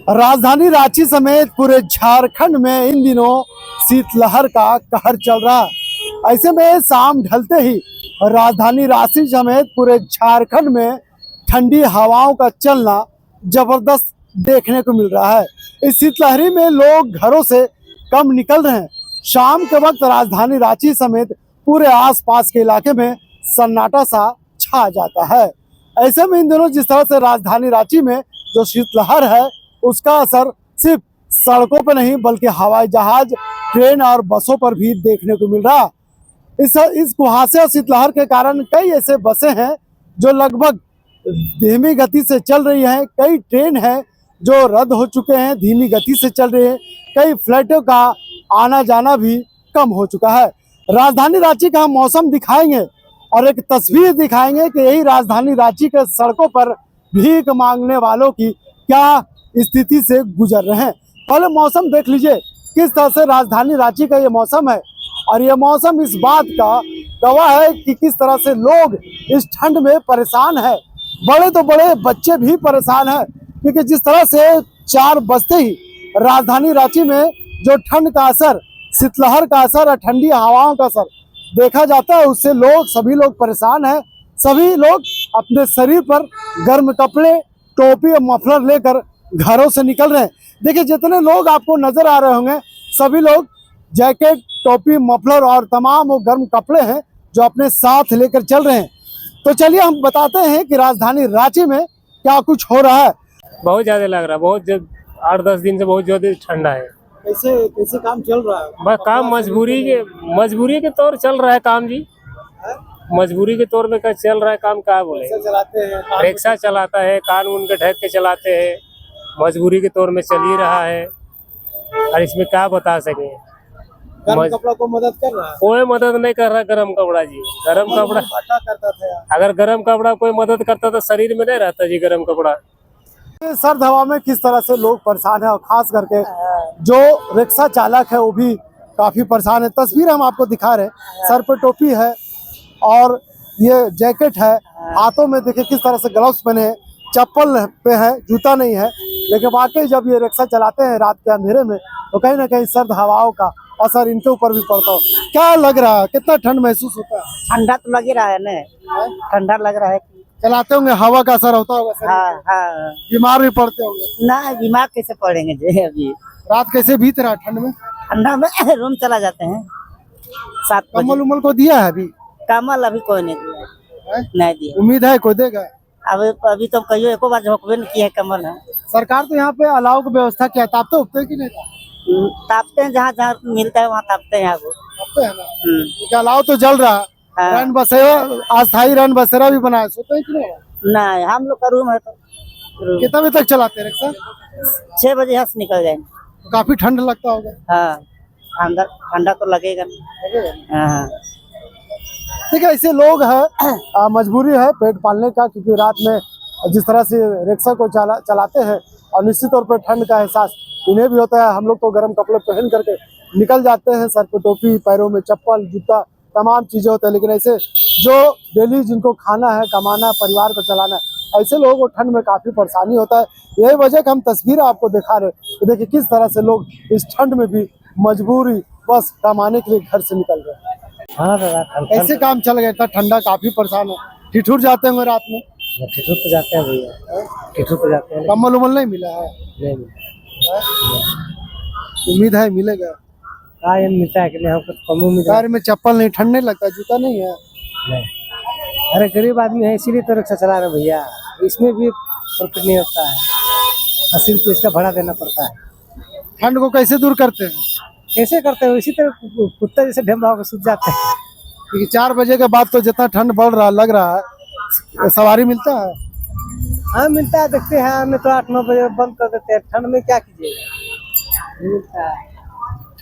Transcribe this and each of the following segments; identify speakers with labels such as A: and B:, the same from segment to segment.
A: राजधानी रांची समेत पूरे झारखंड में इन दिनों शीतलहर का कहर चल रहा है। ऐसे में शाम ढलते ही राजधानी रांची समेत पूरे झारखंड में ठंडी हवाओं का चलना जबरदस्त देखने को मिल रहा है। इस शीतलहरी में लोग घरों से कम निकल रहे हैं। शाम के वक्त राजधानी रांची समेत पूरे आसपास के इलाके में सन्नाटा सा छा जाता है। ऐसे में इन दिनों जिस तरह से राजधानी रांची में जो शीतलहर है उसका असर सिर्फ सड़कों पर नहीं बल्कि हवाई जहाज, ट्रेन और बसों पर भी देखने को मिल रहा। इस कुहासे और शीतलहर के कारण कई ऐसे बसें हैं जो लगभग धीमी गति से चल रही हैं, कई ट्रेन हैं जो रद्द हो चुके हैं, धीमी गति से चल रही है, कई फ्लाइटों का आना जाना भी कम हो चुका है। राजधानी रांची का हम मौसम दिखाएंगे और एक तस्वीर दिखाएंगे कि यही राजधानी रांची के सड़कों पर भीख मांगने वालों की क्या स्थिति से गुजर रहे हैं। पहले मौसम देख लीजिए किस तरह से राजधानी रांची का ये मौसम है और ये मौसम इस बात का गवाह है कि किस तरह से लोग इस ठंड में परेशान है। बड़े तो बड़े बच्चे भी परेशान हैं क्योंकि जिस तरह से 4 बजते ही राजधानी रांची में जो ठंड का असर, शीतलहर का असर और ठंडी हवाओं का असर देखा जाता है उससे सभी लोग परेशान हैं। सभी लोग अपने शरीर पर गर्म कपड़े, टोपी और मफलर लेकर घरों से निकल रहे हैं। देखिए जितने लोग आपको नजर आ रहे होंगे सभी लोग जैकेट, टोपी, मफलर और तमाम वो गर्म कपड़े हैं जो अपने साथ लेकर चल रहे हैं। तो चलिए हम बताते हैं कि राजधानी रांची में क्या कुछ हो रहा है।
B: बहुत ज्यादा लग रहा है, बहुत 8-10 दिन से बहुत ज्यादा ठंडा है।
A: कैसे कैसे काम चल रहा है?
B: बस काम मजबूरी के तौर चल रहा है काम जी। मजबूरी के तौर पे क्या चल रहा है काम, क्या बोले।
A: चलाते हैं,
B: रिक्शा चलाता है, कान उन के ढक के चलाते हैं, मजबूरी के तौर में चल ही रहा है। और इसमें क्या बता सके,
A: गर्म कपड़ा को मदद कर रहा है।
B: कोई मदद नहीं कर रहा गर्म कपड़ा जी। गर्म कपड़ा
A: करता था,
B: अगर गर्म कपड़ा कोई मदद करता तो शरीर में नहीं रहता जी गर्म कपड़ा।
A: सर्द हवा में किस तरह से लोग परेशान है और खास करके जो रिक्शा चालक है वो भी काफी परेशान है। तस्वीर हम आपको दिखा रहे हैं, सर पे टोपी है और ये जैकेट है, हाथों में देखिए किस तरह से ग्लव्स पहने हैं, चप्पल पे है, जूता नहीं है। लेकिन वाकई जब ये रिक्शा चलाते हैं रात के अंधेरे में तो कहीं ना कहीं सर्द हवाओं का असर इनके ऊपर भी पड़ता हो। क्या लग रहा है, कितना ठंड महसूस होता है?
C: ठंडा तो लग ही रहा है ना, ठंडा लग रहा है।
A: चलाते होंगे, हवा का असर होता होगा शरीर
C: हाँ
A: पे।
C: हाँ,
A: बीमार भी पड़ते होंगे
C: ना बीमार कैसे पड़ेंगे जी। अभी
A: रात कैसे बीत रहा ठंड में?
C: ठंडा में रूम चला जाते हैं 7
A: कम्बल
C: बजे।
A: उमल को दिया है अभी?
C: कमल अभी कोई नहीं दिया, नहीं दिया।
A: उम्मीद है कोई देगा?
C: अभी तो कहियो एको बार झोंकबे नहीं किया है कमल है।
A: सरकार तो यहाँ पे अलाव की व्यवस्था किया, तापते उगते कि नहीं?
C: तापते हैं, जहाँ जहाँ मिलता है वहाँ तापते हैं। आगो
A: तापते हैं ना, क्योंकि अलाव तो जल रहा है।
C: हाँ।
A: रैन बसेरा, अस्थायी रैन बसेरा भी बनाया, सोते हैं कि नहीं?
C: नहीं, हम लोग का रूम है तो
A: कितना बजे तक चलाते हैं रिक्शा?
C: 6 बजे यहाँ से निकल जाएंगे।
A: काफी ठंड लगता होगा।
C: हाँ, ठंडा तो लगेगा। हाँ,
A: देखिए ऐसे लोग हैं, मजबूरी है पेट पालने का, क्योंकि रात में जिस तरह से रिक्शा को चलाते हैं और निश्चित तौर पर ठंड का एहसास इन्हें भी होता है। हम लोग तो गर्म कपड़े पहन करके निकल जाते हैं, सर पे टोपी, पैरों में चप्पल, जूता, तमाम चीजें होती है। लेकिन ऐसे जो डेली जिनको खाना है, कमाना है, परिवार को चलाना है, ऐसे लोगों को ठंड में काफी परेशानी होता है। यही वजह कि हम तस्वीर आपको दिखा रहे हैं कि देखिए किस तरह से लोग इस ठंड में भी मजबूरी बस कमाने के लिए घर से निकल रहे हैं।
C: हाँ दादा,
A: ऐसे काम चल गया था, ठंडा काफी परेशान है। ठिठुर जाते हैं रात में?
C: ठिठुर पे जाते हैं भैया, ठिठुर पे जाते हैं।
A: कम्बल उमल नहीं मिला है?
C: नहीं,
A: उम्मीद है मिलेगा।
C: हाँ ये मिलता है कि नहीं, हमको कम उम्मीद है।
A: पैर में चप्पल नहीं, ठंड नहीं लगता, जूता नहीं है?
C: नहीं, अरे गरीब आदमी है इसीलिए तो रिक्शा चला रहे भैया, इसमें भी प्रॉफिट नहीं होता है और सिर्फ इसका भाड़ा देना पड़ता है।
A: ठंड को कैसे दूर करते हैं?
C: कैसे करते हो, इसी तरह कुत्ता जैसे ढेमरा होकर सूत जाते हैं।
A: क्योंकि 4 बजे के बाद तो जितना ठंड बढ़ रहा लग रहा है, सवारी मिलता है?
C: हाँ मिलता है, देखते हैं, हमें तो 8-9 बजे बंद कर देते हैं। ठंड में क्या कीजिएगा, मिलता है।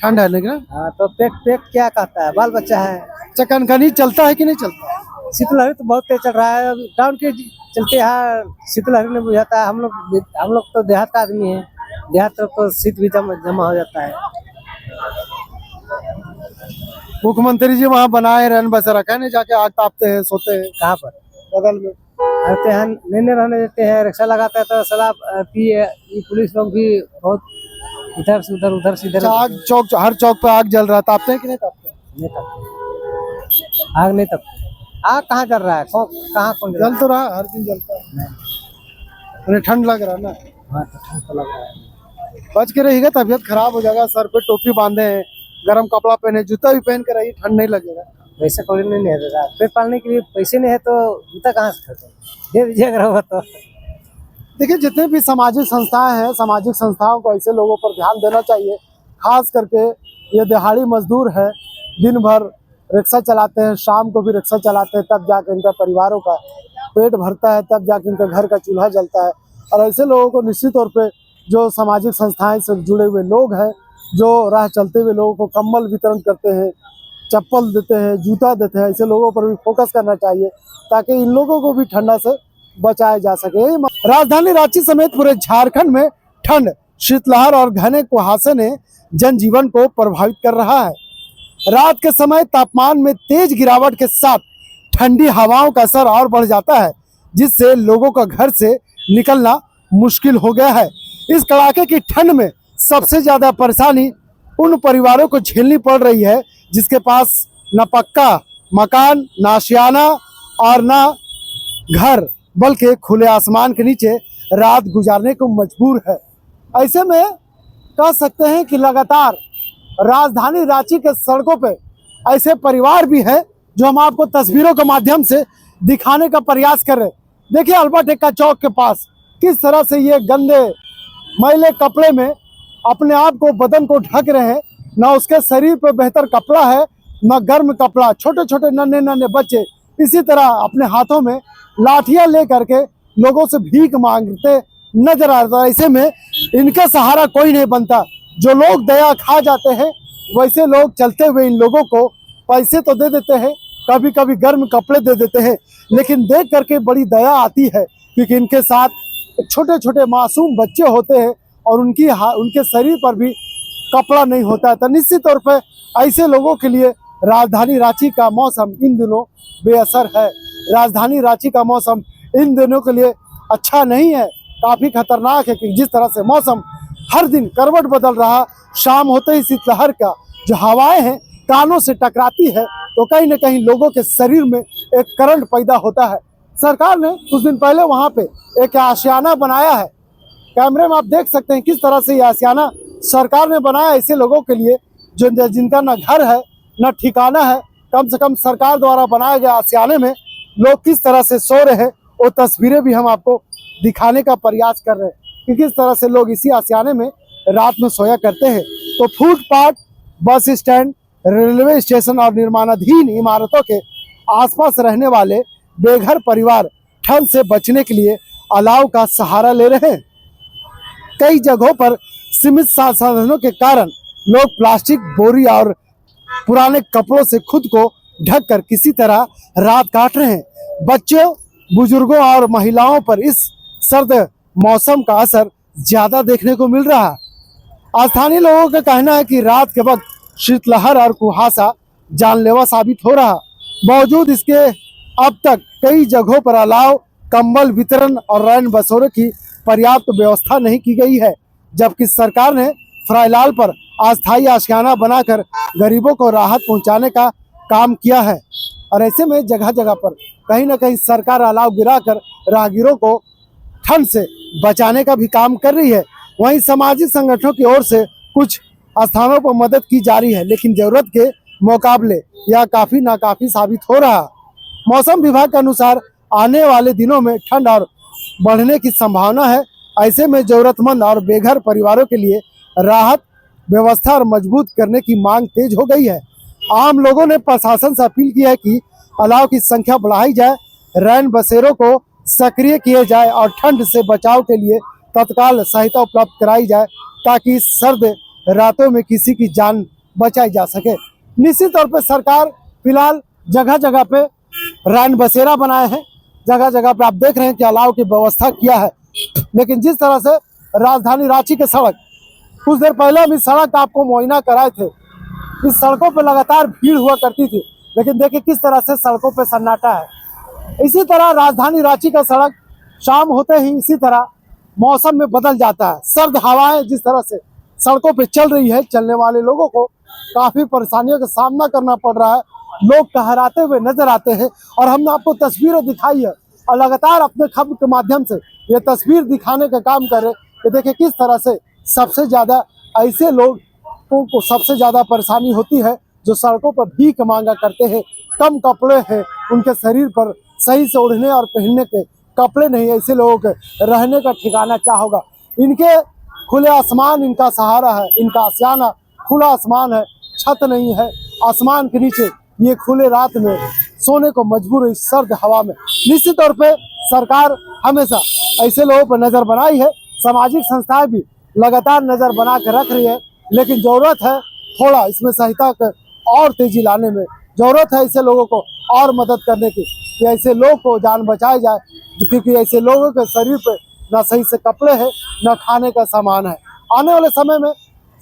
A: ठंड है लेकिन
C: हाँ तो पेट क्या कहता है, बाल बच्चा है।
A: चकनकनी चलता है कि नहीं चलता?
C: शीतलहरी तो बहुत तेज चल रहा है, टाउन के चलते यहाँ शीतलहरी नहीं बुझाता है। हम लोग तो देहात का आदमी है, देहात तो शीत भी जमा हो जाता है।
A: मुख्यमंत्री जी वहाँ बनाए रैन बसेरा, कहने जाके आग तापते हैं, सोते हैं
C: कहाँ पर?
A: बगल में
C: रहते हैं, नहीं रहने देते हैं, रिक्शा लगाता है तो शराब पिए। ये पुलिस लोग भी बहुत इधर से उधर से इधर
A: अच्छा, आग चौक, हर चौक पे आग जल रहा है, तापते हैं कि नहीं तापते हैं?
C: नहीं तपते, आग नहीं तपती। आग कहाँ जल रहा है, कहाँ कौन
A: जल तो रहा है, हर दिन जलता है। उन्हें ठंड लग रहा है ना,
C: हाँ तो ठंड तो लग रहा है।
A: बच के रहिएगा, तबीयत खराब हो जाएगा। सर पे टोपी बांधे हैं, गर्म कपड़ा पहने, जूता भी पहन के रहिए, ठंड नहीं लगेगा।
C: पैसे कौड़ी नहीं है दादा, पेट पालने के लिए पैसे नहीं है तो जूता कहाँ से खरीदें, दे दीजिए अगर होगा तो।
A: देखिए, जितने भी सामाजिक संस्थाएं हैं, सामाजिक संस्थाओं को ऐसे लोगों पर ध्यान देना चाहिए। खास करके ये दिहाड़ी मजदूर है, दिन भर रिक्शा चलाते हैं, शाम को भी रिक्शा चलाते हैं, तब जाकर इनका परिवारों का पेट भरता है, तब जाकर इनका घर का चूल्हा जलता है। और ऐसे लोगों को निश्चित तौर पे जो सामाजिक संस्थाएं से जुड़े हुए लोग हैं, जो राह चलते हुए लोगों को कंबल वितरण करते हैं, चप्पल देते हैं, जूता देते हैं, ऐसे लोगों पर भी फोकस करना चाहिए ताकि इन लोगों को भी ठंडा से बचाया जा सके। राजधानी रांची समेत पूरे झारखंड में ठंड, शीतलहर और घने कुहासे ने जनजीवन को प्रभावित कर रहा है। रात के समय तापमान में तेज गिरावट के साथ ठंडी हवाओं का असर और बढ़ जाता है, जिससे लोगों का घर से निकलना मुश्किल हो गया है। इस कड़ाके की ठंड में सबसे ज्यादा परेशानी उन परिवारों को झेलनी पड़ रही है जिसके पास न पक्का मकान, न आशियाना और न घर, बल्कि खुले आसमान के नीचे रात गुजारने को मजबूर है। ऐसे में कह सकते हैं कि लगातार राजधानी रांची के सड़कों पे ऐसे परिवार भी हैं जो हम आपको तस्वीरों के माध्यम से दिखाने का प्रयास कर रहे हैं। देखिए, अल्बर्ट एक्का चौक के पास किस तरह से ये गंदे मैले कपड़े में अपने आप को, बदन को ढक रहे हैं। न उसके शरीर पे बेहतर कपड़ा है, न गर्म कपड़ा। छोटे छोटे नन्हे नन्हे बच्चे इसी तरह अपने हाथों में लाठियां ले करके लोगों से भीख मांगते नजर आ रहा है। ऐसे में इनका सहारा कोई नहीं बनता। जो लोग दया खा जाते हैं, वैसे लोग चलते हुए इन लोगों को पैसे तो दे देते हैं, कभी कभी गर्म कपड़े दे देते हैं, लेकिन देख करके बड़ी दया आती है क्योंकि इनके साथ छोटे छोटे मासूम बच्चे होते हैं और उनके शरीर पर भी कपड़ा नहीं होता है। तो निश्चित तौर पर ऐसे लोगों के लिए राजधानी रांची का मौसम इन दिनों बेअसर है। राजधानी रांची का मौसम इन दिनों के लिए अच्छा नहीं है, काफी खतरनाक है कि जिस तरह से मौसम हर दिन करवट बदल रहा। शाम होते ही शीतलहर का जो हवाएं हैं कानों से टकराती है तो कहीं न कहीं लोगों के शरीर में एक करंट पैदा होता है। सरकार ने कुछ दिन पहले वहां पे एक आशियाना बनाया है। कैमरे में आप देख सकते हैं किस तरह से ये आशियाना सरकार ने बनाया ऐसे लोगों के लिए जो जिनका न घर है न ठिकाना है। कम से कम सरकार द्वारा बनाए गए आशियाने में लोग किस तरह से सो रहे हैं वो तस्वीरें भी हम आपको दिखाने का प्रयास कर रहे हैं कि किस तरह से लोग इसी आशियाने में रात में सोया करते हैं। तो footpath, bus stand, railway station और निर्माणाधीन इमारतों के आसपास रहने वाले बेघर परिवार ठंड से बचने के लिए अलाव का सहारा ले रहे हैं। कई जगहों पर सीमित संसाधनों के कारण लोग प्लास्टिक बोरी और पुराने कपड़ों से खुद को ढककर किसी तरह रात काट रहे हैं। बच्चों, बुजुर्गों और महिलाओं पर इस सर्द मौसम का असर ज्यादा देखने को मिल रहा है। स्थानीय लोगों का कहना है कि रात के वक्त शीतलहर और कुहासा जानलेवा साबित हो रहा। बावजूद इसके अब तक कई जगहों पर अलाव, कंबल वितरण और रैन बसेरों की पर्याप्त व्यवस्था नहीं की गई है, जबकि सरकार ने फ्राइलाल पर अस्थायी आशियाना बनाकर गरीबों को राहत पहुंचाने का काम किया है। और ऐसे में जगह जगह पर कहीं ना कहीं सरकार अलाव गिराकर राहगीरों को ठंड से बचाने का भी काम कर रही है। वहीं सामाजिक संगठनों की ओर से कुछ स्थानों पर मदद की जा रही है, लेकिन जरूरत के मुकाबले यह काफी नाकाफी साबित हो रहा। मौसम विभाग के अनुसार आने वाले दिनों में ठंड और बढ़ने की संभावना है। ऐसे में जरूरतमंद और बेघर परिवारों के लिए राहत व्यवस्था और मजबूत करने की मांग तेज हो गई है। आम लोगों ने प्रशासन से अपील की है कि अलाव की संख्या बढ़ाई जाए, रैन बसेरों को सक्रिय किए जाए और ठंड से बचाव के लिए तत्काल सहायता उपलब्ध कराई जाए ताकि इस सर्द रातों में किसी की जान बचाई जा सके। निश्चित तौर पर सरकार फिलहाल जगह जगह पे रैन बसेरा बनाए हैं, जगह जगह पे आप देख रहे हैं कि अलाव की व्यवस्था किया है। लेकिन जिस तरह से राजधानी रांची के सड़क, कुछ देर पहले हम इस सड़क का आपको मुआयना कराए थे, इस सड़कों पे लगातार भीड़ हुआ करती थी, लेकिन देखिए किस तरह से सड़कों पे सन्नाटा है। इसी तरह राजधानी रांची का सड़क शाम होते ही इसी तरह मौसम में बदल जाता है। सर्द हवाएं जिस तरह से सड़कों पे चल रही है, चलने वाले लोगों को काफी परेशानियों का सामना करना पड़ रहा है। लोग कहराते हुए नजर आते हैं और हमने आपको तस्वीरें दिखाई है और लगातार अपने खबर के माध्यम से ये तस्वीर दिखाने का काम कर रहे कि देखिए किस तरह से सबसे ज्यादा ऐसे लोगों को सबसे ज्यादा परेशानी होती है जो सड़कों पर भीख मांगा करते हैं। कम कपड़े हैं उनके शरीर पर, सही से ओढ़ने और पहनने के कपड़े नहीं, ऐसे लोगों के रहने का ठिकाना क्या होगा। इनके खुले आसमान इनका सहारा है, इनका आशियाना खुला आसमान है, छत नहीं है, आसमान के नीचे ये खुले रात में सोने को मजबूर है इस सर्द हवा में। निश्चित तौर पे सरकार हमेशा ऐसे लोगों पर नजर बनाई है, सामाजिक संस्थाएं भी लगातार नजर बना के रख रही है, लेकिन जरूरत है थोड़ा इसमें सहायता और तेजी लाने में, जरूरत है ऐसे लोगों को और मदद करने की कि ऐसे लोग को जान बचाई जाए, क्योंकि ऐसे लोगों के शरीर पे न सही से कपड़े हैं न खाने का सामान है। आने वाले समय में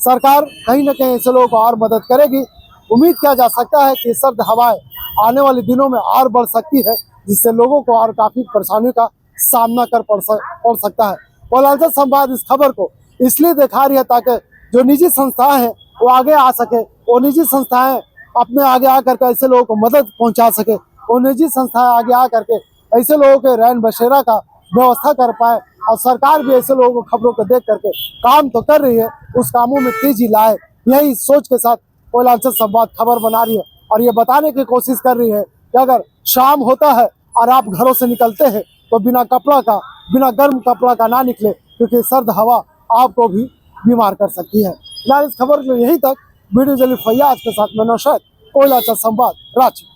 A: सरकार कहीं ना कहीं ऐसे लोगों को और मदद करेगी। उम्मीद किया जा सकता है कि सर्द हवाएं आने वाले दिनों में और बढ़ सकती है, जिससे लोगों को और काफी परेशानियों का सामना कर पड़ सकता है। कोयलांचल संवाद इस खबर को इसलिए दिखा रही है ताकि जो निजी संस्थाएं हैं वो आगे आ सके, वो निजी संस्थाएं अपने आगे आकर के ऐसे लोगों को मदद पहुंचा सके, वो निजी संस्थाएं आगे आकर के ऐसे लोगों के रैन बसेरा का व्यवस्था कर पाए और सरकार भी ऐसे लोगों को खबरों को देख करके काम तो कर रही है, उस कामों में तेजी लाए। यही सोच के साथ कोयलांचल संवाद खबर बना रही है और ये बताने की कोशिश कर रही है कि अगर शाम होता है और आप घरों से निकलते हैं तो बिना बिना गर्म कपड़ा का ना निकले, क्योंकि सर्द हवा आपको भी बीमार कर सकती है। इस खबर में यही तक। वीडियो जली फैयाज के साथ मैं नौशाद, कोयलांचल संवाद, रांची।